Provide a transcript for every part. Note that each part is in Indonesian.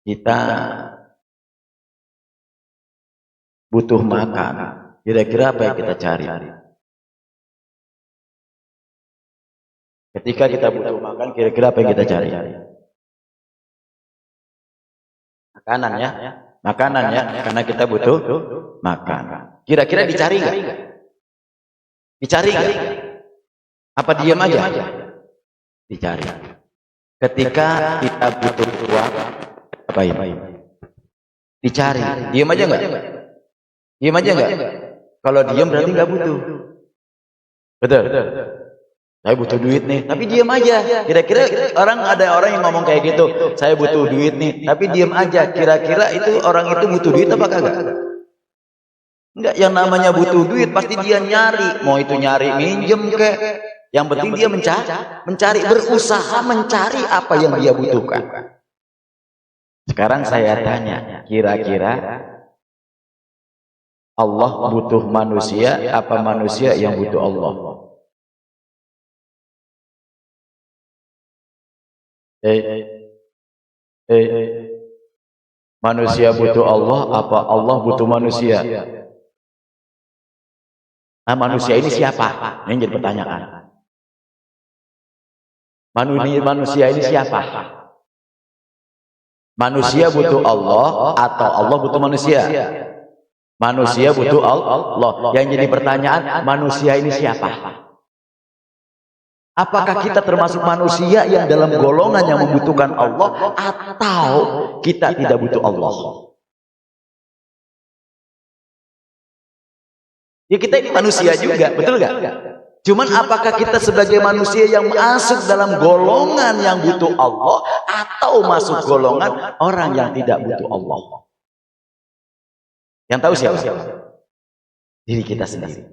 kita butuh makan, kira-kira apa yang kita cari? Ketika kita butuh makan, kira-kira apa yang kita cari? Makanan ya, makanan ya, karena kita butuh makan. Kira-kira dicari nggak? Dicari nggak? Apa diam aja? Dicari. Ketika kita butuh uang, apa ini? Dicari. Diam aja nggak? Diam aja nggak? Kalau diam berarti nggak butuh. Betul. Saya butuh duit nih, tapi diam aja. Kira-kira ada orang yang ngomong kayak gitu, saya butuh duit nih, tapi diam aja. Kira-kira itu orang itu butuh duit apa kagak? Enggak, yang namanya butuh duit pasti dia nyari. Mau itu nyari minjem ke, yang penting dia mencari, berusaha mencari apa yang dia butuhkan. Sekarang saya tanya, kira-kira Allah butuh manusia apa manusia yang butuh Allah? Manusia butuh Allah apa Allah butuh manusia? Nah, manusia ini siapa? Ini jadi pertanyaan. Manusia ini siapa? Manusia butuh Allah atau Allah butuh manusia? Manusia butuh Allah. Yang jadi pertanyaan, manusia ini siapa? Apakah kita termasuk manusia yang dalam golongan yang membutuhkan Allah atau kita tidak butuh Allah? Ya kita ini manusia juga, betul nggak? Cuman apakah kita sebagai manusia yang masuk dalam golongan yang butuh Allah atau masuk golongan orang yang tidak butuh Allah? Yang tahu siapa? Diri kita sendiri.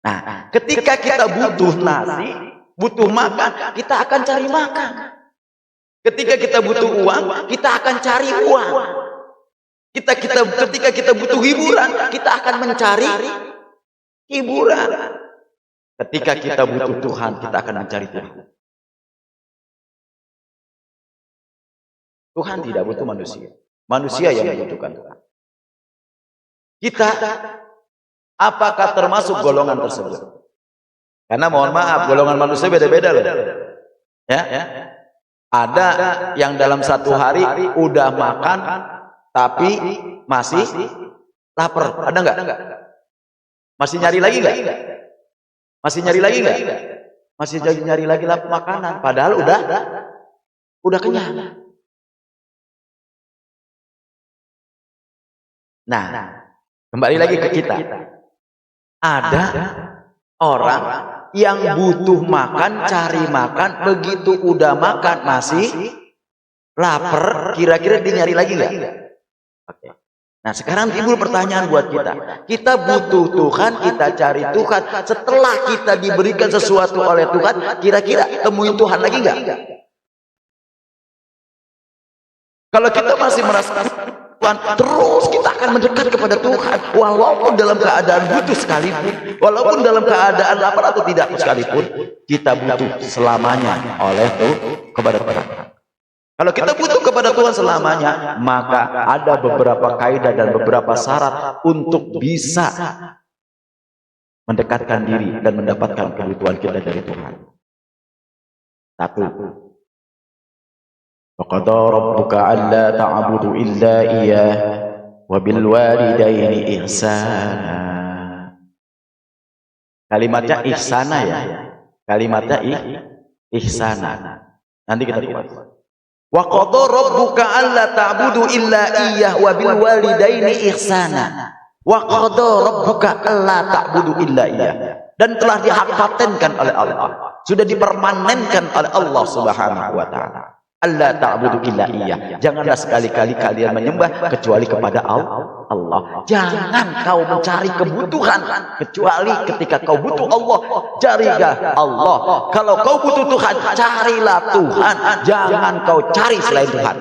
Nah, ketika kita butuh nasi, butuh makan, kita akan cari makan. Ketika kita butuh uang, kita akan cari uang. Ketika kita butuh hiburan, kita akan mencari hiburan. Ketika kita butuh Tuhan, kita akan mencari Tuhan. Tuhan tidak butuh manusia. Manusia yang membutuhkan Tuhan. Kita apakah termasuk golongan tersebut? Karena mohon maaf, golongan manusia beda-beda loh. Ya, ada yang dalam satu hari udah makan tapi masih lapar. Ada nggak? Masih nyari lagi nggak? Masih nyari lagi nggak? Masih nyari lagi makanan. Padahal udah kenyang. Nah, kembali lagi ke kita. Ada orang yang butuh makan, cari makan, begitu udah makan masih lapar, kira-kira dia nyari lagi nggak? Oke. Nah sekarang timbul pertanyaan buat kita. Kita butuh Tuhan, kita cari Tuhan. Setelah kita diberikan sesuatu oleh Tuhan, kira-kira temuin Tuhan lagi nggak? Kalau kita masih merasa Tuhan, terus kita akan mendekat kepada Tuhan walaupun dalam keadaan butuh sekalipun, walaupun dalam keadaan lapar atau tidak sekalipun, kita butuh selamanya oleh kepada Tuhan. Kalau kita butuh kepada Tuhan selamanya, maka ada beberapa kaidah dan beberapa syarat untuk bisa mendekatkan diri dan mendapatkan kebutuhan kita dari Tuhan. Satu, وَقَضَى رَبُّكَ أَلَّا تَعْبُدُوا إِلَّا إِيَّاهُ وَبِالْوَالِدَيْنِ إِحْسَانًا. Kalimatnya ihsana ya. Kalimatnya ihsana. Nanti kita kuat. وَقَضَى رَبُّكَ أَلَّا تَعْبُدُوا إِلَّا إِيَّاهُ وَبِالْوَالِدَيْنِ إِحْسَانًا. وَقَضَى رَبُّكَ أَلَّا تَعْبُدُوا إِلَّا إِيَّاهُ. Dan telah dipatenkan oleh Allah. Sudah dipermanenkan oleh Allah Subhanahu wa taala. Allah ta'budu illa iya. Janganlah sekali-kali kalian menyembah kecuali kepada Allah. Jangan kau mencari kebutuhan kecuali ketika kau butuh Allah. Carilah Allah. Kalau kau butuh Tuhan, carilah Tuhan. Jangan kau cari selain Tuhan.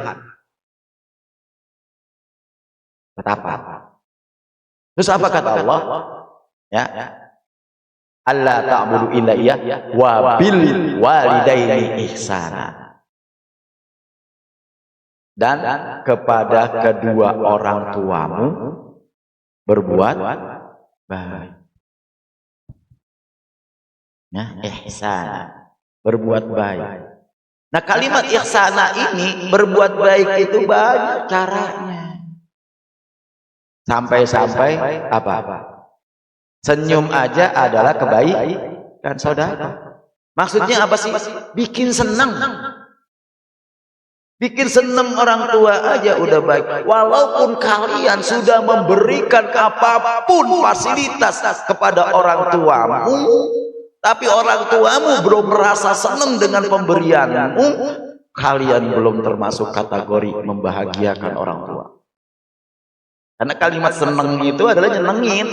Betapa? Terus apa kata Allah? Ya. Allah ta'budu illa iya wa bil walidaini ihsana. dan kepada kedua orang tuamu berbuat baik. Ya, ihsan, berbuat baik. Nah, kalimat ihsana ini berbuat baik itu banyak caranya. Sampai-sampai apa? Senyum aja adalah kebaikan, saudara. Maksudnya apa sih? Bikin senang. Bikin senang orang tua aja udah baik. Walaupun kalian sudah memberikan apapun fasilitas kepada orang tuamu, tapi orang tuamu belum merasa senang dengan pemberianmu, kalian belum termasuk kategori membahagiakan orang tua. Karena kalimat senang itu adalah nyenengin.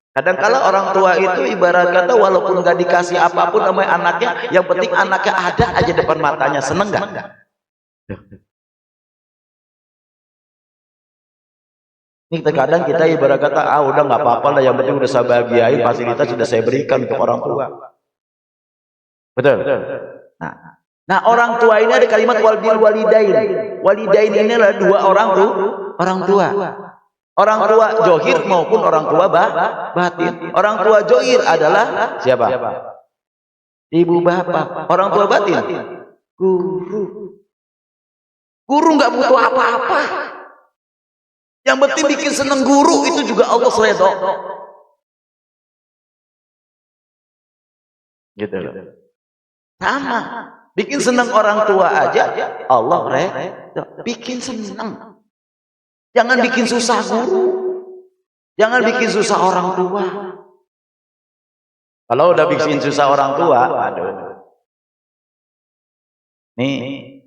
Kadang-kala orang tua itu ibarat kata walaupun gak dikasih apapun sama anaknya, yang penting anaknya ada aja depan matanya, seneng gak? Ini terkadang kita ibarat kata, udah gak apa-apa lah, yang penting udah saya bahagiain, fasilitas sudah saya berikan untuk orang tua. Betul? Nah, orang tua ini ada kalimat walidain. Walidain ini adalah dua orang tua. Orang tua johir maupun orang tua batin. Orang tua johir adalah siapa? Ibu bapak. Orang tua batin? Guru. Guru nggak butuh apa-apa. Yang penting bikin seneng guru itu juga Allah redho. Gitu loh. Sama. Bikin seneng orang tua aja Allah redho. Bikin seneng. Jangan bikin susah guru. Jangan bikin susah orang tua. Kalau udah bikin susah orang tua, aduh. Nih,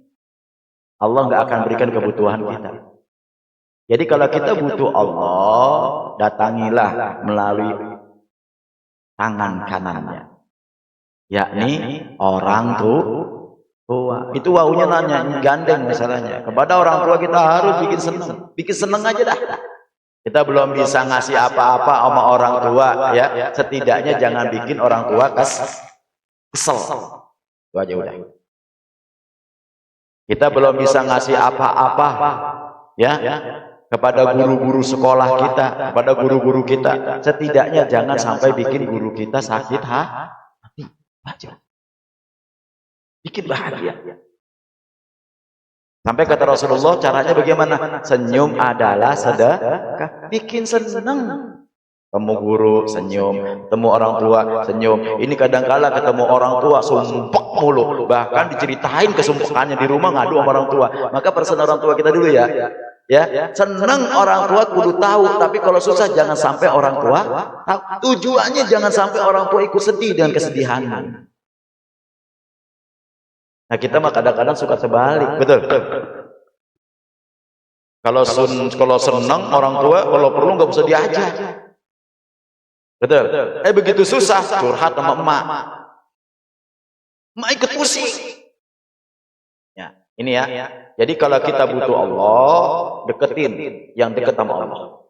Allah nggak akan berikan kebutuhan kita. Jadi kalau kita butuh Allah, datangilah melalui tangan kanannya. Yakni orang tua. Itu waunya nanya, gandeng masalahnya. Kepada orang tua kita harus bikin seneng. Bikin seneng aja dah. Kita belum bisa ngasih apa-apa sama orang tua, ya. Setidaknya jangan bikin orang tua kesel. Itu aja udah. Kita belum bisa ngasih apa-apa, ya, kepada guru-guru sekolah kita, kepada guru-guru kita. Setidaknya jangan sampai bikin guru kita sakit hati. Aja. Bikin bahagia. Sampai kata Rasulullah, caranya bagaimana? Senyum adalah sedekah. Bikin senang. Temu guru, senyum. Temu orang tua, senyum. Ini kadang-kala ketemu orang tua, sumpek mulu. Bahkan diceritain kesumpekannya di rumah, ngadu sama orang tua. Maka persen orang tua kita dulu ya. Ya, senang orang tua kudu tahu. Tapi kalau susah jangan sampai orang tua tahu. Tujuannya jangan sampai orang tua ikut sedih dengan kesedihanmu. Nah kita mah kadang-kadang suka sebalik, betul. Kalau senang orang tua, kalau perlu nggak usah diajak, betul. Begitu susah curhat sama emak ikut pusing. Ya, ini ya. Jadi kalau kita butuh Allah, deketin yang dekat sama Allah.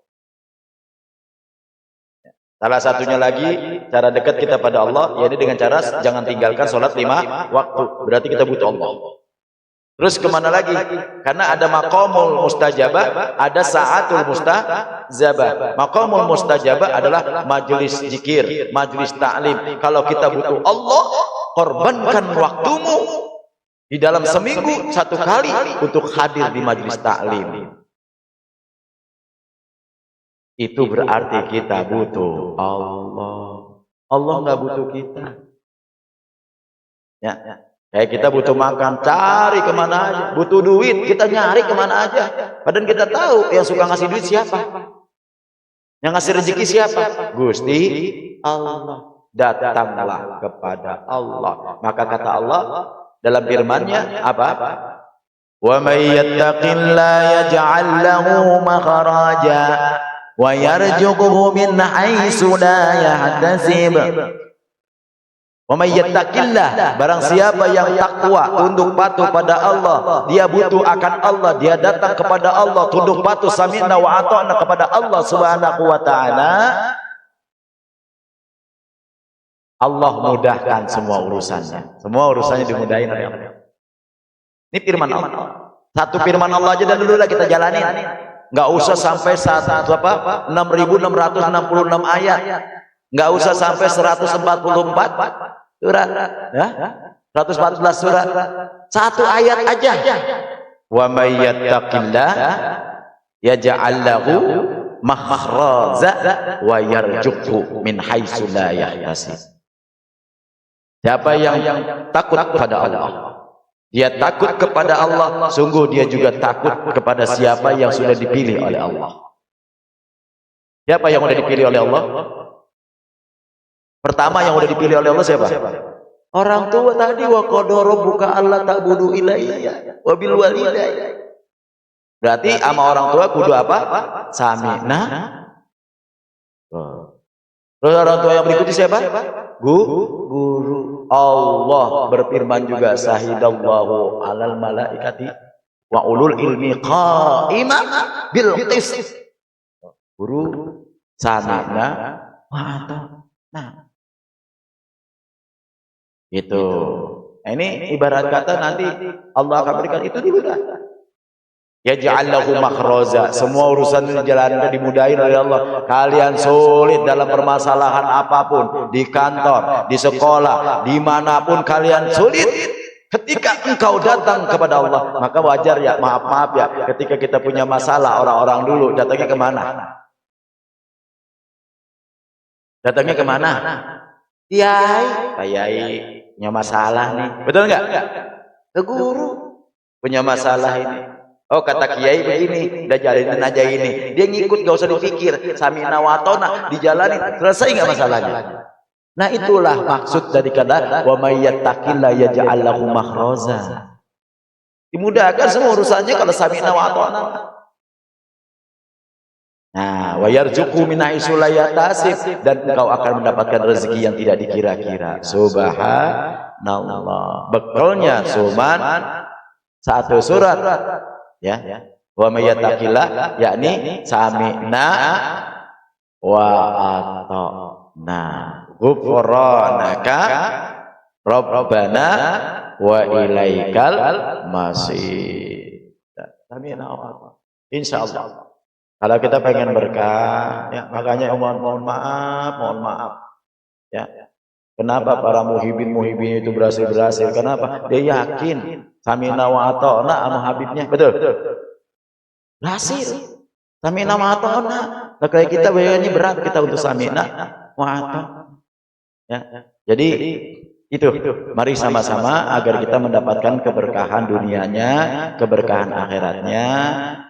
Salah satunya lagi cara dekat kita pada Allah, yaitu dengan cara jangan tinggalkan sholat 5 waktu. Berarti kita butuh Allah. Terus kemana lagi? Karena ada maqamul mustajabah, ada saatul mustajabah. Maqamul mustajabah adalah majelis zikir, majelis ta'lim. Kalau kita butuh Allah, korbankan waktumu di dalam seminggu 1 kali untuk hadir di majelis ta'lim. Itu berarti kita butuh Allah. Allah nggak butuh kita. Ya, kayak kita butuh makan, cari kemana aja. Butuh duit, kita nyari kemana aja. Padahal kita tahu yang suka ngasih duit siapa. Yang ngasih rezeki siapa? Gusti Allah. Datanglah kepada Allah. Maka kata Allah dalam firman-Nya apa? Wa may yattaqillaha yaj'al lahu makhraja wa yarzuquhu min haitsu la yahtasib. Wa may yattaqillah, barang siapa yang takwa, tunduk patuh pada Allah, dia butuh akan Allah, dia datang kepada Allah, tunduk patuh sami'na wa ata'na kepada Allah Subhanahu wa taala, Allah mudahkan semua urusannya. Semua urusannya dimudahin oleh Allah. Ini firman Allah. Satu firman Allah aja dan dulu lah kita jalanin. Nggak usah sampai 6.666 ayat. Nggak usah sampai 144 surat. Ya? 114 surat. Satu ayat aja. Wa may yattaqillah yaj'al lahu makhraja wa yarzuqhu min haitsu la yahtasib. Siapa yang takut kepada Allah, dia takut kepada Allah, sungguh dia juga takut kepada siapa yang sudah dipilih oleh Allah. Siapa yang sudah dipilih oleh Allah? Pertama yang sudah dipilih oleh Allah siapa? Orang tua tadi, wa qadara rabbuka alla ta'budu ilayya wa bil walidayni. Berarti sama orang tua kudu apa? Sami'na. Terus orang tua yang berikutnya siapa? Guru. Allah berfirman juga, sahidallahu alal malaikati wa ulul ilmi qa'iman bil qist. Guru, sami'na wa ata'na. Itu. Ini ibarat kata nanti Allah akan berikan itu dulu dah. Yaj'allahu makhraja. Semua urusan dijalankan dimudahin oleh Allah. Kalian sulit dalam permasalahan apapun, di kantor, di sekolah, dimanapun kalian sulit. Ketika engkau datang kepada Allah, maka wajar ya, maaf ya, ketika kita punya masalah, orang-orang dulu datangnya kemana? Datangnya kemana? Kiai, Pak Yai punya masalah nih, betul nggak? Ke guru punya masalah ini. Oh kata Kiai begini, udah jalanin aja ini. Dia ngikut, gak usah dipikir. Sami'na wa ata'na, dijalanin, selesai nggak masalahnya? Nah itulah maksud dari kata wa may yattaqillah yaj'al lahu makhraja. Dimudahkan semua urusannya kalau sami'na wa ata'na. Nah, wa yarzuqhu min haitsu la yahtasib, dan engkau akan mendapatkan rezeki yang tidak dikira-kira. Subhanallah. Bekalnya cuman satu surat. Ya, wa may yattaqillah, yakni sami'na wa ata'na ghufranaka rabbana wa ilaikal masir. Sami'na wa ata'na. Insyaallah. Kalau kita pengen berkah, ya, makanya mohon maaf, ya. Kenapa para muhibin itu berhasil? Kenapa? Dia yakin sami'na wa ata'na sama Habibnya, betul? Berhasil. Sami'na wa ata'na. Nah, kayak kita bayarnya berat kita untuk sami'na wa ata'na. Ya. Jadi itu, mari sama-sama agar kita mendapatkan keberkahan dunianya, keberkahan akhiratnya.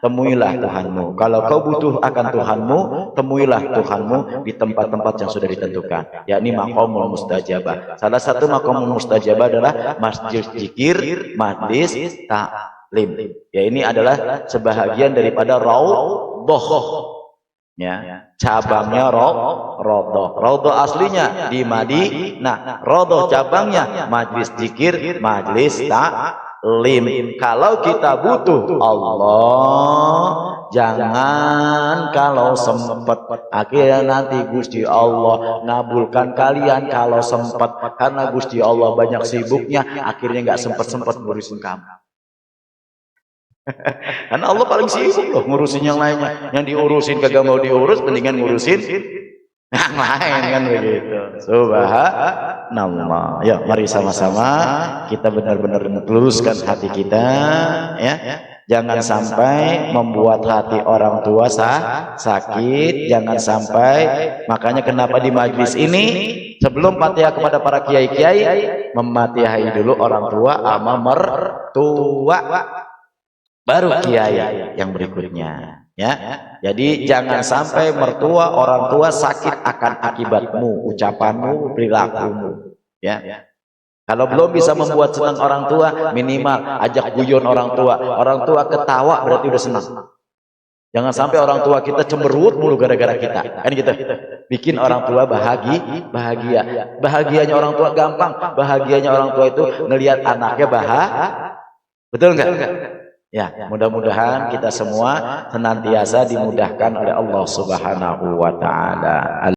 Temuilah Tuhanmu. Kalau kau butuh akan Tuhanmu, temuilah Tuhanmu di tempat-tempat yang sudah ditentukan, yakni maqamul mustajabah. Salah satu maqamul mustajabah adalah masjid zikir, majlis taklim. Ya, ini adalah sebahagian daripada raudhah. Ya, cabangnya raudhah aslinya di Madinah, raudhah cabangnya majlis zikir, majlis taklim. Kalau kita butuh Allah, jangan kalau sempat, akhirnya nanti Gusti Allah ngabulkan kalian kalau sempat, karena Gusti Allah banyak sibuknya, akhirnya nggak sempat ngurusin kamu. Karena Allah paling sibuk loh ngurusin yang lainnya. Yang diurusin kagak mau diurus, mendingan ngurusin yang lain, kan begitu. Subhanallah. Ya, mari sama-sama kita benar-benar luruskan hati kita, ya. Jangan sampai membuat hati orang tua sakit, jangan sampai. Makanya kenapa di majlis ini sebelum Fatihah kepada para kiai-kiai, mematihahi dulu orang tua sama mertua, baru kiai yang berikutnya, ya. Jadi jangan sampai mertua, orang tua sakit akan akibatmu, ucapanmu, perilakumu, ya. Kalau belum bisa membuat senang orang tua, minimal ajak guyon orang tua. Orang tua ketawa berarti udah senang. Jangan sampai orang tua kita cemberut mulu gara-gara kita, kan gitu. Bikin orang tua bahagia. Bahagianya orang tua gampang. Bahagianya orang tua itu ngelihat anaknya bahagia. Betul nggak? Ya, mudah-mudahan kita semua senantiasa dimudahkan oleh Allah Subhanahu wa taala.